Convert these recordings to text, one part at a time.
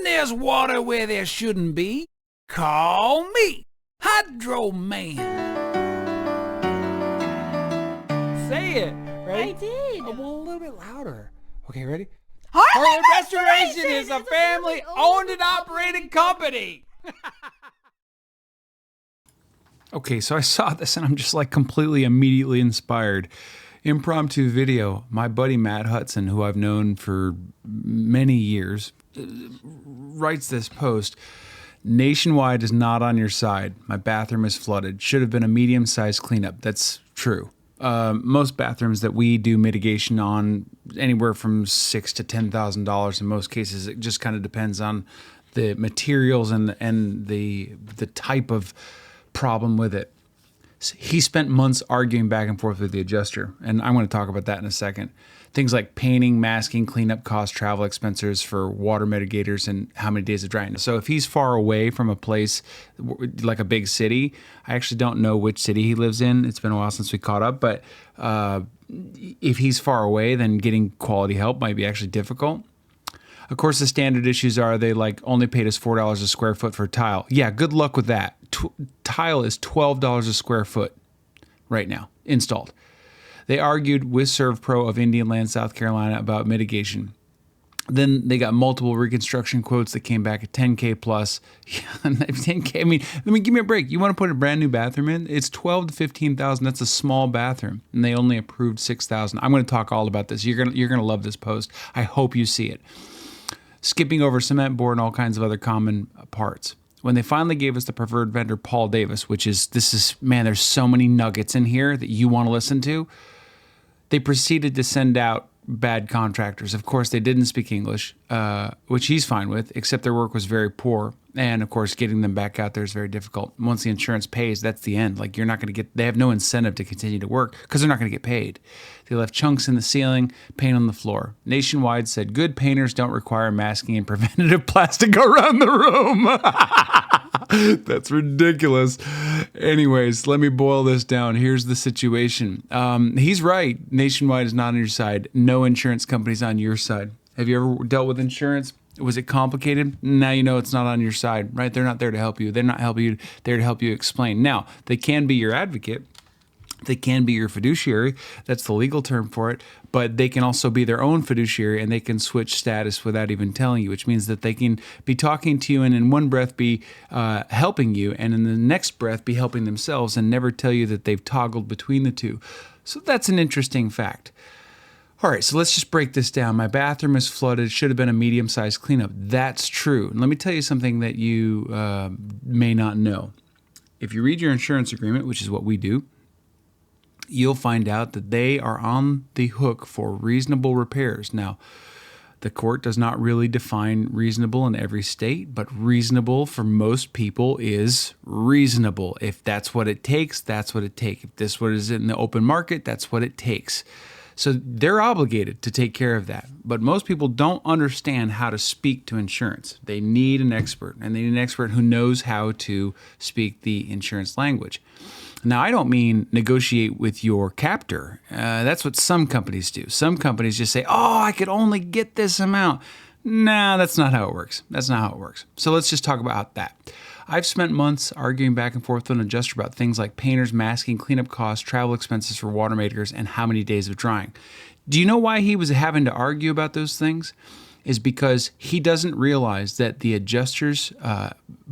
When there's water where there shouldn't be, call me, Hydro Man. Say it, ready? I did. Well, a little bit louder. Okay, ready? Heartland Restoration is a family-owned and operated company. Okay, so I saw this and I'm just like completely immediately inspired. Impromptu video. My buddy Matt Hudson, who I've known for many years, writes this post. Nationwide is not on your side. My bathroom is flooded. Should have been a medium-sized cleanup. That's true. Most bathrooms that we do mitigation on, anywhere from $6,000 to $10,000 in most cases. It just kind of depends on the materials and the type of problem with it. He spent months arguing back and forth with the adjuster, and I'm going to talk about that in a second. Things like painting, masking, cleanup costs, travel expenses for water mitigators, and how many days of drying. So if he's far away from a place like a big city, I actually don't know which city he lives in. It's been a while since we caught up, but if he's far away, then getting quality help might be actually difficult. Of course, the standard issues are they like only paid us $4 a square foot for tile. Yeah, good luck with that. Tile is $12 a square foot right now, installed. They argued with ServPro of Indian Land, South Carolina about mitigation. Then they got multiple reconstruction quotes that came back at $10K plus. Yeah, $10K. I mean, give me a break. You want to put a brand new bathroom in? It's $12,000 to $15,000. That's a small bathroom, and they only approved $6,000. I'm going to talk all about this. You're gonna love this post. I hope you see it. Skipping over cement board and all kinds of other common parts. When they finally gave us the preferred vendor, Paul Davis, man, there's so many nuggets in here that you want to listen to. They proceeded to send out bad contractors. Of course, they didn't speak English, which he's fine with, except their work was very poor. And of course, getting them back out there is very difficult. Once the insurance pays, that's the end. Like, they have no incentive to continue to work because they're not going to get paid. They left chunks in the ceiling, paint on the floor. Nationwide said, good painters don't require masking and preventative plastic around the room. That's ridiculous. Anyways, let me boil this down. Here's the situation. He's right. Nationwide is not on your side. No insurance company's on your side. Have you ever dealt with insurance? Was it complicated? Now you know it's not on your side, right? They're not there to help you. They're not there to help you explain. Now, they can be your advocate. They can be your fiduciary. That's the legal term for it. But they can also be their own fiduciary, and they can switch status without even telling you, which means that they can be talking to you and in one breath be helping you, and in the next breath be helping themselves and never tell you that they've toggled between the two. So that's an interesting fact. All right, so let's just break this down. My bathroom is flooded. It should have been a medium-sized cleanup. That's true. And let me tell you something that you may not know. If you read your insurance agreement, which is what we do, you'll find out that they are on the hook for reasonable repairs. Now, the court does not really define reasonable in every state, but reasonable for most people is reasonable. If that's what it takes, that's what it takes. If this is what is in the open market, that's what it takes. So they're obligated to take care of that. But most people don't understand how to speak to insurance. They need an expert, and they need an expert who knows how to speak the insurance language. Now, I don't mean negotiate with your captor. That's what some companies do. Some companies just say, oh, I could only get this amount. Nah, that's not how it works. That's not how it works. So let's just talk about that. I've spent months arguing back and forth with an adjuster about things like painters, masking, cleanup costs, travel expenses for water makers, and how many days of drying. Do you know why he was having to argue about those things? Is because he doesn't realize that the adjuster's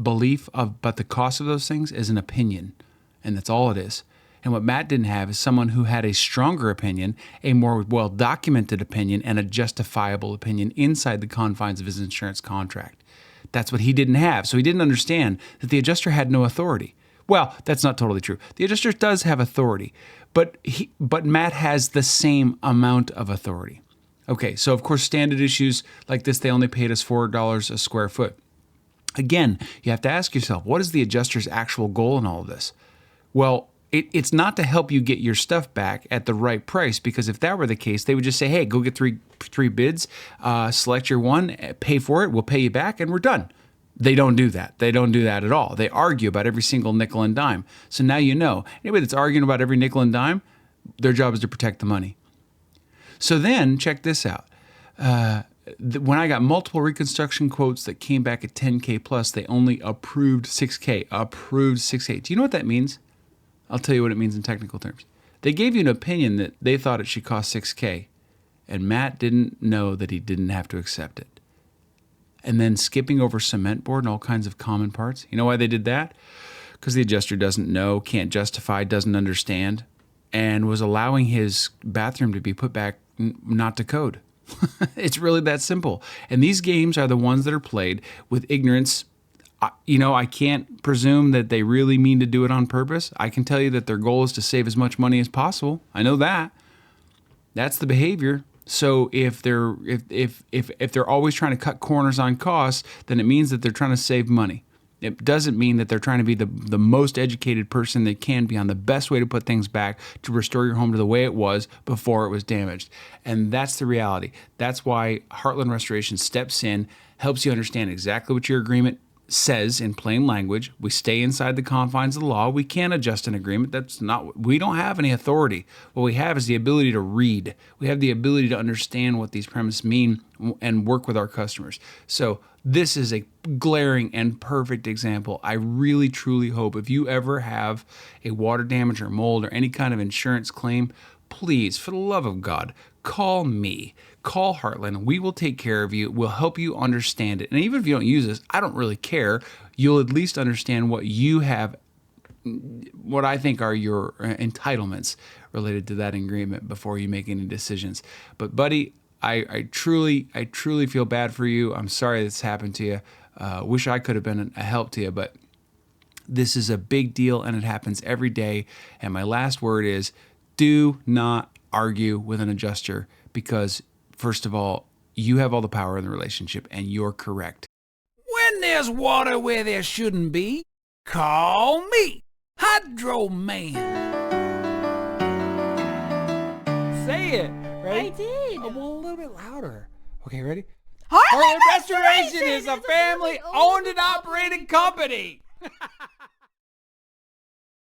belief about the cost of those things is an opinion, and that's all it is. And what Matt didn't have is someone who had a stronger opinion, a more well-documented opinion, and a justifiable opinion inside the confines of his insurance contract. That's what he didn't have. So he didn't understand that the adjuster had no authority. Well, that's not totally true. The adjuster does have authority, but Matt has the same amount of authority. Okay, so of course, standard issues like this, they only paid us $4 a square foot. Again, you have to ask yourself, what is the adjuster's actual goal in all of this? Well, it's not to help you get your stuff back at the right price, because if that were the case, they would just say, hey, go get three bids, select your one, pay for it, we'll pay you back, and we're done. They don't do that. They don't do that at all. They argue about every single nickel and dime. So now you know. Anybody that's arguing about every nickel and dime, their job is to protect the money. So then, check this out. When I got multiple reconstruction quotes that came back at 10K plus, they only approved 6K. Approved 6K. Do you know what that means? I'll tell you what it means in technical terms. They gave you an opinion that they thought it should cost 6K, and Matt didn't know that he didn't have to accept it. And then skipping over cement board and all kinds of common parts. You know why they did that? Because the adjuster doesn't know, can't justify, doesn't understand, and was allowing his bathroom to be put back not to code. It's really that simple. And these games are the ones that are played with ignorance. I can't presume that they really mean to do it on purpose. I can tell you that their goal is to save as much money as possible. I know that. That's the behavior. So if they're always trying to cut corners on costs, then it means that they're trying to save money. It doesn't mean that they're trying to be the most educated person they can be on the best way to put things back to restore your home to the way it was before it was damaged. And that's the reality. That's why Heartland Restoration steps in, helps you understand exactly what your agreement says in plain language. We stay inside the confines of the law. We can't adjust an agreement. We don't have any authority. What we have is the ability to read. We have the ability to understand what these premises mean and work with our customers. So this is a glaring and perfect example. I really, truly hope if you ever have a water damage or mold or any kind of insurance claim, please, for the love of God, call me. Call Heartland. We will take care of you. We'll help you understand it. And even if you don't use this, I don't really care. You'll at least understand what you have, what I think are your entitlements related to that agreement before you make any decisions. But buddy, I truly feel bad for you. I'm sorry this happened to you. Wish I could have been a help to you, but this is a big deal and it happens every day. And my last word is, do not argue with an adjuster because, first of all, you have all the power in the relationship and you're correct. When there's water where there shouldn't be, call me, Hydro Man. Say it, ready? I did. Well, a little bit louder. Okay, ready? Heartland Restoration is a family-owned and operated company.